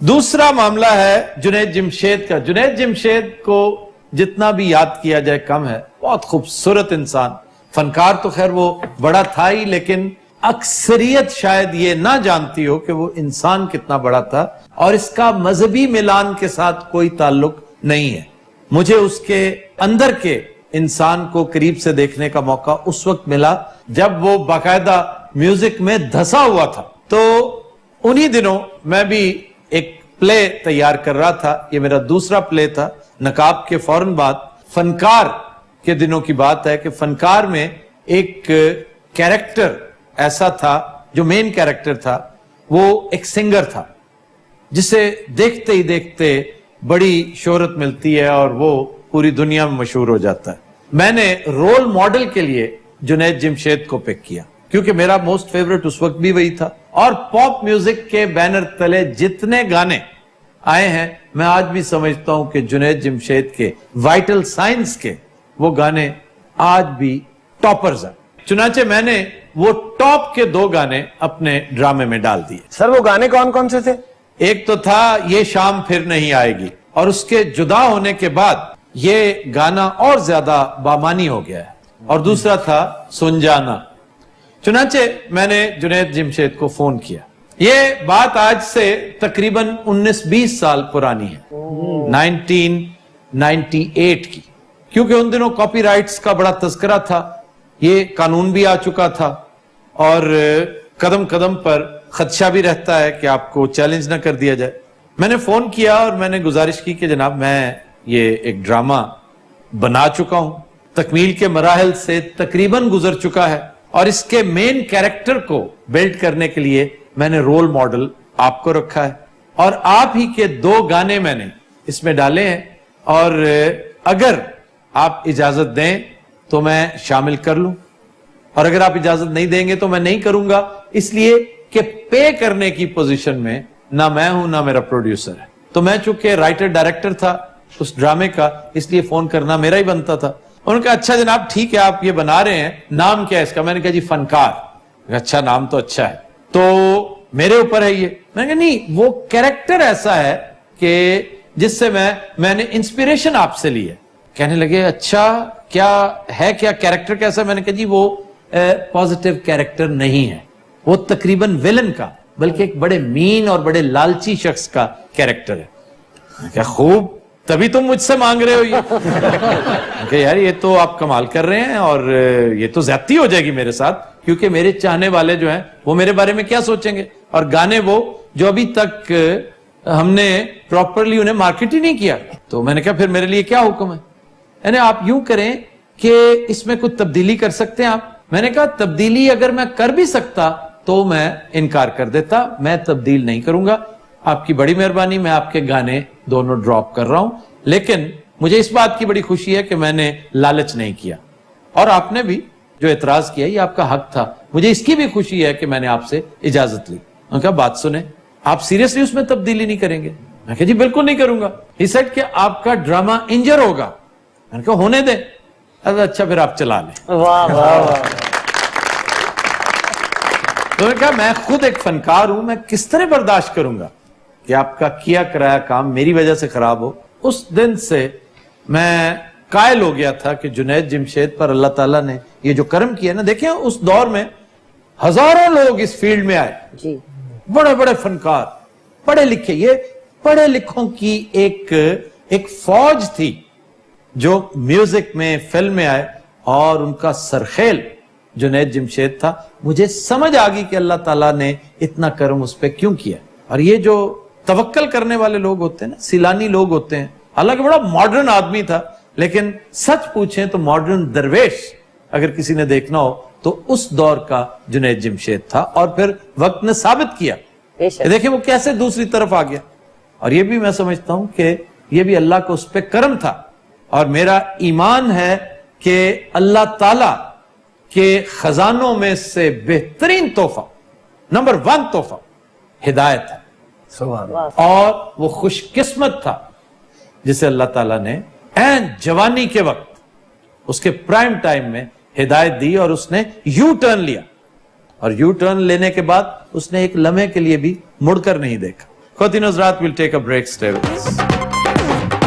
دوسرا معاملہ ہے جنید جمشید کا. جنید جمشید کو جتنا بھی یاد کیا جائے کم ہے. بہت خوبصورت انسان, فنکار تو خیر وہ بڑا تھا ہی, لیکن اکثریت شاید یہ نہ جانتی ہو کہ وہ انسان کتنا بڑا تھا, اور اس کا مذہبی ملان کے ساتھ کوئی تعلق نہیں ہے. مجھے اس کے اندر کے انسان کو قریب سے دیکھنے کا موقع اس وقت ملا جب وہ باقاعدہ میوزک میں دھسا ہوا تھا. تو انہی دنوں میں بھی ایک پلے تیار کر رہا تھا. یہ میرا دوسرا پلے تھا. نقاب کے فوراً بعد فنکار کے دنوں کی بات ہے کہ فنکار میں ایک کیریکٹر ایسا تھا جو مین کیریکٹر تھا, وہ ایک سنگر تھا جسے دیکھتے ہی دیکھتے بڑی شہرت ملتی ہے اور وہ پوری دنیا میں مشہور ہو جاتا ہے. میں نے رول ماڈل کے لیے جنید جمشید کو پک کیا کیونکہ میرا موسٹ فیورٹ اس وقت بھی وہی تھا. اور پاپ میوزک کے بینر تلے جتنے گانے آئے ہیں میں آج بھی سمجھتا ہوں کہ جنید جمشید کے وائٹل سائنس کے وہ گانے آج بھی ٹاپرز ہیں. چنانچہ میں نے وہ ٹاپ کے 2 گانے اپنے ڈرامے میں ڈال دیے. سر وہ گانے کون کون سے تھے؟ ایک تو تھا یہ شام پھر نہیں آئے گی, اور اس کے جدا ہونے کے بعد یہ گانا اور زیادہ بامانی ہو گیا ہے, اور دوسرا تھا سن جانا. چنانچہ میں نے جنید جمشید کو فون کیا. یہ بات آج سے تقریباً 19-20 سال پرانی ہے, 1998 کی, کیونکہ ان دنوں کاپی رائٹس کا بڑا تذکرہ تھا. یہ قانون بھی آ چکا تھا اور قدم قدم پر خدشہ بھی رہتا ہے کہ آپ کو چیلنج نہ کر دیا جائے. میں نے فون کیا اور میں نے گزارش کی کہ جناب میں یہ ایک ڈرامہ بنا چکا ہوں, تکمیل کے مراحل سے تقریباً گزر چکا ہے, اور اس کے مین کیریکٹر کو بلڈ کرنے کے لیے میں نے رول ماڈل آپ کو رکھا ہے, اور آپ ہی کے 2 گانے میں نے اس میں ڈالے ہیں, اور اگر آپ اجازت دیں تو میں شامل کر لوں, اور اگر آپ اجازت نہیں دیں گے تو میں نہیں کروں گا, اس لیے کہ پے کرنے کی پوزیشن میں نہ میں ہوں نہ میرا پروڈیوسر ہے. تو میں چونکہ رائٹر ڈائریکٹر تھا اس ڈرامے کا, اس لیے فون کرنا میرا ہی بنتا تھا. انہوں نے کہا اچھا جناب ٹھیک ہے آپ یہ بنا رہے ہیں, نام کیا ہے اس کا؟ میں نے کہا جی فنکار. اچھا نام تو اچھا ہے, تو میرے اوپر ہے یہ. میں نے کہا نہیں, وہ کیریکٹر ایسا ہے کہ جس سے میں نے انسپیریشن آپ سے لی ہے. کہنے لگے اچھا کیا ہے, کیا کیریکٹر کیسا؟ میں نے کہا جی وہ پازیٹیو کیریکٹر نہیں ہے, وہ تقریباً ویلن کا بلکہ ایک بڑے مین اور بڑے لالچی شخص کا کیریکٹر ہے. کیا خوب, تبھی تم مجھ سے مانگ رہے ہو یہ؟ کہ یار یہ تو آپ کمال کر رہے ہیں, اور یہ تو زیادتی ہو جائے گی میرے ساتھ, کیونکہ میرے چاہنے والے جو ہیں وہ میرے بارے میں کیا سوچیں گے, اور گانے وہ جو ابھی تک ہم نے پراپرلی انہیں مارکیٹ ہی نہیں کیا. تو میں نے کہا پھر میرے لیے کیا حکم ہے؟ یعنی آپ یوں کریں کہ اس میں کچھ تبدیلی کر سکتے ہیں آپ. میں نے کہا تبدیلی اگر میں کر بھی سکتا تو میں انکار کر دیتا, میں تبدیل نہیں کروں گا. آپ کی بڑی مہربانی, میں آپ کے گانے دونوں ڈراپ کر رہا ہوں, لیکن مجھے اس بات کی بڑی خوشی ہے کہ میں نے لالچ نہیں کیا, اور آپ نے بھی جو اعتراض کیا یہ آپ کا حق تھا. مجھے اس کی بھی خوشی ہے کہ میں نے آپ سے اجازت لی. میں نے کہا بات سنیں, آپ سیریسلی اس میں تبدیلی نہیں کریں گے؟ میں کہا جی بالکل نہیں کروں گا. ہی سیڈ کہ آپ کا ڈرامہ انجر ہوگا. میں نے کہا ہونے دیں. اچھا پھر آپ چلا لیں. واہ واہ واہ. تو میں نے کہا میں خود ایک فنکار ہوں, میں کس طرح برداشت کروں گا کہ آپ کا کیا کرایا کام میری وجہ سے خراب ہو. اس دن سے میں قائل ہو گیا تھا کہ جنید جمشید پر اللہ تعالیٰ نے یہ جو کرم کیا نا, دیکھیں اس دور میں ہزاروں لوگ اس فیلڈ میں آئے, جی بڑے بڑے فنکار, پڑھے لکھے, یہ پڑھے لکھوں کی ایک فوج تھی جو میوزک میں فلم میں آئے, اور ان کا سرخیل جنید جمشید تھا. مجھے سمجھ آ گئی کہ اللہ تعالیٰ نے اتنا کرم اس پہ کیوں کیا. اور یہ جو توکل کرنے والے لوگ ہوتے ہیں نا, سیلانی لوگ ہوتے ہیں, حالانکہ بڑا ماڈرن آدمی تھا, لیکن سچ پوچھیں تو ماڈرن درویش اگر کسی نے دیکھنا ہو تو اس دور کا جنید جمشید تھا. اور پھر وقت نے ثابت کیا, دیکھیں وہ کیسے دوسری طرف آ گیا. اور یہ بھی میں سمجھتا ہوں کہ یہ بھی اللہ کو اس پہ کرم تھا. اور میرا ایمان ہے کہ اللہ تعالی کے خزانوں میں سے بہترین تحفہ, نمبر 1 تحفہ ہدایت ہے. اور وہ خوش قسمت تھا جسے اللہ تعالیٰ نے این جوانی کے وقت اس کے پرائم ٹائم میں ہدایت دی, اور اس نے یو ٹرن لیا, اور یو ٹرن لینے کے بعد اس نے ایک لمحے کے لیے بھی مڑ کر نہیں دیکھا. Khwatin Hazrat will take a break. Stay with us.